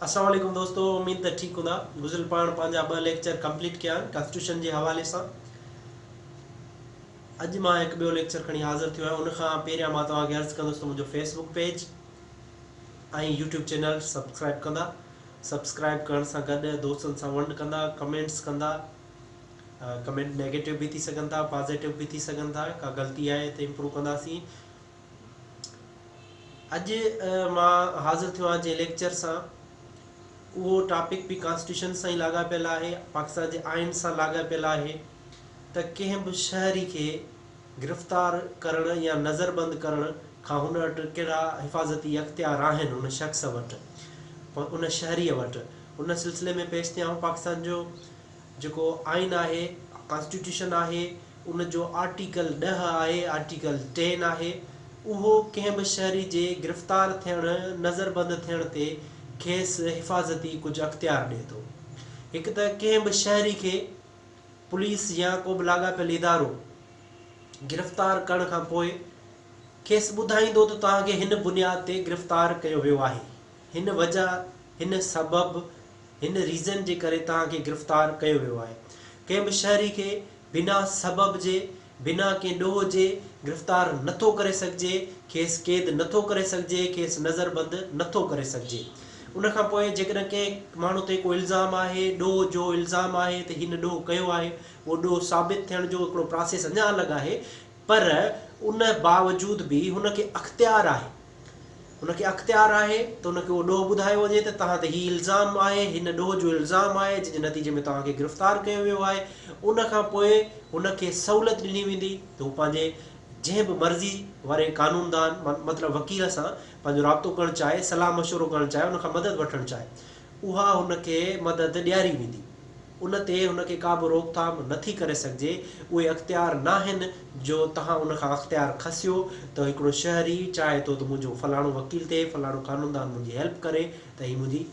अस्सलाम वालेकुम दोस्तों, उम्मीद त ठीक हूंदा। गुज़िरियल पाण पंहिंजा 2 लेक्चर कंप्लीट कया कॉन्स्टिट्यूशन जे हवाले सां। अॼु मां हिकु ॿियो लेक्चर खणी हाज़िर थियो आहियां। उनखां पहिरियां मां तव्हांखे अर्ज़ु कंदुसि त मुंहिंजो फेसबुक पेज ऐं यूट्यूब चैनल सब्सक्राइब कंदा। सब्सक्राइब करण सां गॾु दोस्तनि सां वंड कंदा, कमेंट्स कंदा। कमेंट नेगेटिव बि थी सघनि था, पॉज़िटिव बि थी सघनि था। का ग़लती आहे त इम्प्रूव कंदासीं। अॼु मां हाज़िर थियो आहियां जंहिं लेक्चर सां, उहो टॉपिक बि कॉन्स्टिट्यूशन सां ई लाॻापियल आहे, पाकिस्तान जे आइन सां लाॻापियल आहे त कंहिं बि शहरी खे गिरफ़्तार करणु या नज़रबंदि करण खां हुन वटि कहिड़ा हिफ़ाज़ती अख़्तियार आहिनि उन शख़्स वटि, उन शहरीअ वटि। उन सिलसिले में पेश थिया आहियूं। पाकिस्तान जो जेको आइन आहे, कॉन्स्टिट्यूशन आहे, उन जो आर्टिकल 10 आहे, आर्टिकल 10 आहे। उहो कंहिं बि शहरी जे गिरफ़्तार थियणु, नज़रबंदि थियण ते खेसि हिफ़ाज़ती कुझु अख़्तियार ॾिए थो। हिकु त कंहिं बि शहरी खे पुलिस या को बि लाॻापियल इदारो गिरफ़्तार करण खां पोइ खेसि ॿुधाईंदो त तव्हांखे हिन बुनियाद ते गिरफ़्तार कयो वियो आहे, हिन वजह, हिन सबबु, हिन रीज़न जे करे तव्हांखे गिरफ़्तार कयो वियो आहे। कंहिं बि शहरी खे बिना सबब जे, बिना कंहिं ॾोह जे गिरफ़्तार नथो करे सघिजे, खेसि क़ैद नथो करे सघिजे, खेसि नज़रबंदि नथो करे सघिजे। उनखां पोइ जेकॾहिं कंहिं माण्हू ते को इल्ज़ाम आहे, ॾोह जो इल्ज़ाम आहे त हिन ॾोह कयो आहे, उहो ॾोह साबित थियण जो हिकिड़ो प्रोसेस अञा अलॻि आहे। पर उन बावजूद बि हुनखे अख़्तियार आहे, हुनखे अख़्तियार आहे त हुनखे उहो ॾोह ॿुधायो वञे त तव्हां ते हीउ इल्ज़ाम आहे, हिन ॾोह जो इल्ज़ाम आहे, जंहिंजे नतीजे में तव्हांखे गिरफ़्तार कयो वियो आहे। उनखां पोइ हुनखे सहूलियत ॾिनी वेंदी त हू पंहिंजे जंहिं बि मर्ज़ी वारे कानूनदान, मतिलबु वकील सां पंहिंजो राब्तो करणु चाहे, सलाह मशवरो करणु चाहे, उनखां मदद वठणु चाहे, उहा हुनखे मदद ॾियारी वेंदी। उन ते हुनखे का बि रोकथाम नथी करे सघिजे। उहे अख़्तियार न आहिनि जो तव्हां उनखां अख़्तियार खसियो त हिकिड़ो शहरी चाहे थो त मुंहिंजो फलाणो वकील थिए, फलाणो कानूनदान मुंहिंजी हेल्प करे त हीअ मुंहिंजी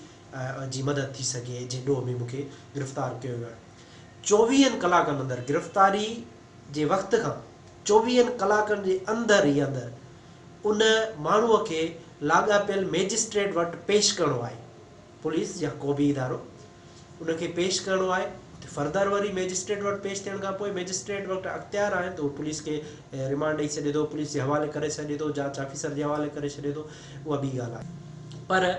जी मदद थी सघे, जंहिं ॾोह में मूंखे गिरफ़्तार कयो वियो आहे। 24 कलाकनि अंदरि, गिरफ़्तारी जे वक़्त खां 24 कलाकनि जे अंदरि ई अंदरि उन माण्हूअ खे लाॻापियल मैजिस्ट्रेट वटि पेश करिणो आहे। पुलिस या को बि इदारो उनखे पेश करिणो आहे। फर्दर वरी मैजिस्ट्रेट वटि पेश थियण खां पोइ मैजिस्ट्रेट वटि अख़्तियार आहिनि त उहो पुलिस खे रिमांड ॾेई छॾे थो, पुलिस जे हवाले करे छॾे थो, जांच ऑफिसर जे हवाले करे छॾे थो। उहा ॿी ॻाल्हि आहे। पर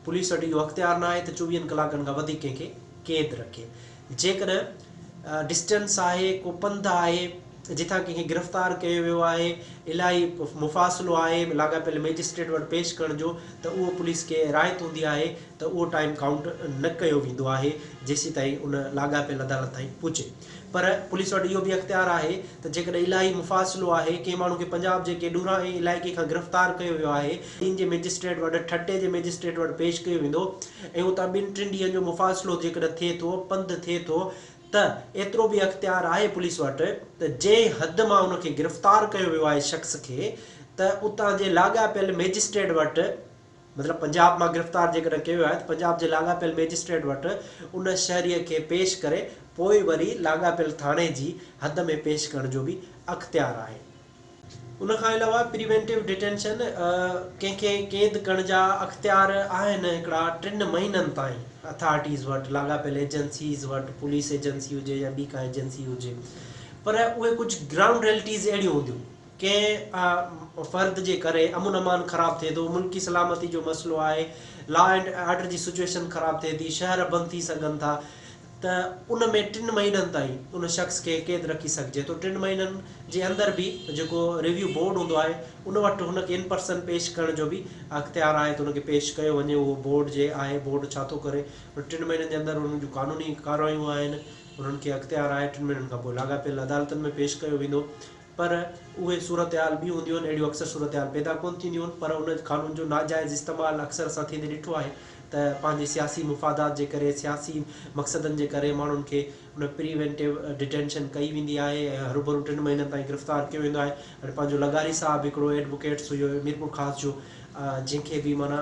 पुलिस वटि इहो अख़्तियार न आहे त 24 कलाकनि खां वधीक कंहिंखे क़ैद रखे। जेकॾहिं डिस्टेंस आहे, को पंधु आहे जिथां कंहिंखे गिरफ़्तार कयो वियो आहे, इलाही मुफ़ासिलो आहे लाॻापियल मैजिस्ट्रेट वटि पेश करण जो, त उहो पुलिस खे राहत हूंदी आहे त उहो टाइम काउंट न कयो वेंदो आहे जेसीं ताईं उन लाॻापियल अदालत ताईं पुॼे। पर पुलिस वटि इहो बि अख़्तियार आहे त जेकॾहिं इलाही मुफ़ासिलो आहे, कंहिं माण्हू खे पंजाब जे कंहिं ॾूरांहे इलाइक़े खां गिरफ़्तार कयो वियो आहे, इन जे मैजिस्ट्रेट वटि, ठटे जे मैजिस्ट्रेट वटि पेश कयो वेंदो, ऐं उतां 2-3 ॾींहंनि जो मुफ़ासिलो जेकॾहिं थिए थो, पंधु थिए थो, त एतिरो बि अख़्तियार आहे पुलिस वटि त जंहिं हद मां उनखे गिरफ़्तार कयो वियो आहे शख़्स खे, त उतां जे लाॻापियल मैजिस्ट्रेट वटि, मतिलबु पंजाब मां गिरफ़्तार जेकॾहिं कयो आहे त पंजाब जे लाॻापियल मैजिस्ट्रेट वटि उन शहरीअ खे पेश करे पोइ वरी लाॻापियल थाणे जी हद में पेश करण जो बि अख़्तियार आहे। उनखां अलावा प्रिवेंटिव डिटेंशन, कंहिंखे क़ैद करण जा अख़्तियार आहिनि हिकिड़ा 3 महीननि ताईं अथॉरिटीज़ वटि, लाॻापियल एजेंसीज़ वटि, पुलिस एजेंसी हुजे या ॿी का एजेंसी हुजे। पर उहे कुझु ग्राउंड रियलिटीज़ अहिड़ियूं हूंदियूं, कंहिं फ़र्द जे करे अमुन अमान ख़राबु थिए थो, मुल्की सलामती जो मसइलो आहे, लॉ एंड ऑर्डर जी सिचुएशन ख़राबु थिए थी, शहर बंदि थी सघनि था, त उन में 3 महीननि ताईं उन शख़्स खे क़ैद रखी सघिजे थो। 3 महीननि जे अंदरि बि जेको रिव्यू बोर्ड हूंदो आहे उन वटि हुनखे इन पर्सन पेश करण जो बि अख़्तियार आहे त हुनखे पेश कयो वञे। उहो बोर्ड जे आहे, बोर्ड छा थो करे, 3 महीननि जे अंदरि उन्हनि जूं कानूनी कार्रवायूं आहिनि, उन्हनि खे अख़्तियार आहे 3 महीननि खां पोइ लाॻापियल अदालतनि में पेश कयो वेंदो। पर उहे सूरत हाल बि हूंदियूं आहिनि, अहिड़ियूं अक्सर सूरत हाल पैदा कोन थींदियूं आहिनि। पर उन कानून जो नाजाइज़ इस्तेमालु अक्सर असां थींदे ॾिठो आहे त पंहिंजे सियासी मुफ़ादात जे करे, सियासी मक़सदनि जे करे माण्हुनि खे उन प्रिवेंटिव डिटेंशन कई वेंदी आहे ऐं हरूभरू 3 महीननि ताईं गिरफ़्तार कयो वेंदो आहे। हाणे पंहिंजो लगारी साहिबु हिकिड़ो एडवोकेट्स हुयो मीरपुर ख़ास जो, जंहिंखे बि माना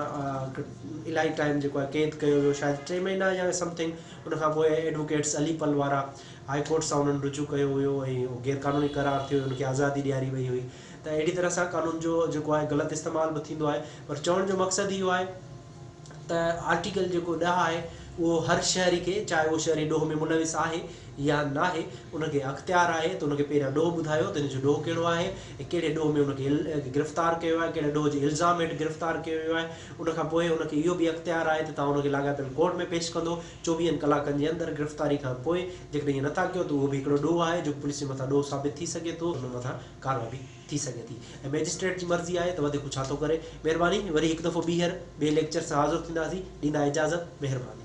इलाही टाइम जेको आहे क़ैद कयो वियो, शायदि 3 महीना या समथिंग। उनखां पोइ एडवोकेट्स अलीपल वारा हाई कोर्ट सां उन्हनि रुजू कयो हुयो ऐं गैर क़ानूनी करार थियो, उनखे आज़ादी ॾियारी वई हुई। त अहिड़ी तरह सां कानून जो जेको आहे ग़लति इस्तेमालु बि थींदो आहे। पर चवण जो मक़सदु इहो आहे त आर्टिकल जेको 10 आहे उहो हर शहरी खे, चाहे उहो शहरी ॾोह में मुलविस आहे या न आहे, उनखे अख़्तियार आहे त उनखे पहिरियां ॾोह ॿुधायो त हिनजो ॾोह कहिड़ो आहे ऐं कहिड़े ॾोह में उनखे गिरफ़्तार कयो आहे, कहिड़े ॾोह जे इल्ज़ाम हेठि गिरफ़्तार कयो वियो आहे। उनखां पोइ उनखे इहो बि अख़्तियार आहे त तव्हां उनखे लाॻापियल कोर्ट में पेश कंदो 24 कलाकनि जे अंदरि गिरफ़्तारी खां पोइ। जेकॾहिं ईअं नथा कयो त उहो बि हिकिड़ो ॾोह आहे जेको पुलिस जे मथां ॾोह साबित थी सघे थो, हुन मथां कारवाई बि थी सघे थी। ऐं मैजिस्ट्रेट जी मर्ज़ी आहे त वधीक छा थो करे। महिरबानी, वरी हिकु दफ़ो ॿीहर ॿिए लेक्चर सां हाज़िर थींदासीं। ॾींदा इजाज़त, महिरबानी।